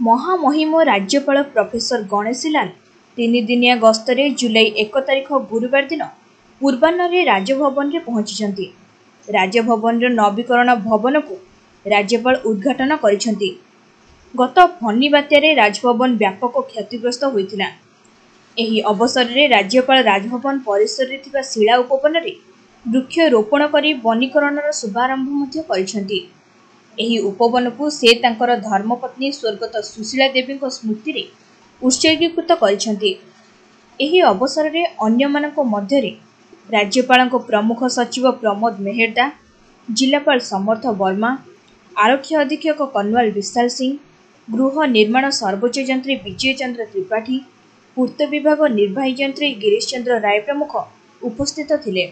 महामहिम राज्यपाल प्रोफेसर गणेशीलाल 3 दिनिया गस्तरे जुलाई 1 तारिख गुरुवार दिन पूर्वाह्न राजभवन में पहुंची। राजभवन नवीकरण भवन को राज्यपाल उद्घाटन करिसेंती। गत फनी बात्यारे राजभवन व्यापक क्षतिग्रस्त होइतिला। एही अवसर में राज्यपाल राजभवन परिसर में थिबा शिला उपवन में वृक्षरोपण करी वनीकरणर शुभारंभ मध्य करिसेंती। एही उपवन को से तांकर धर्मपत्नी स्वर्गत सुशीला देवी स्मृति रे उत्सर्गीकृत करिसेंती। एही अवसर में अन्यमानक मध्य राज्यपाल प्रमुख सचिव प्रमोद मेहरदा, जिलापाल समर्थ वर्मा, आरक्षी अधीक्षक कन्वाल विशाल सिंह, गृह निर्माण सर्वोच्च जंत्री विजय चंद्र त्रिपाठी, पूर्त विभाग निर्वाही जंत्री गिरीश चंद्र राय प्रमुख उपस्थित थिले।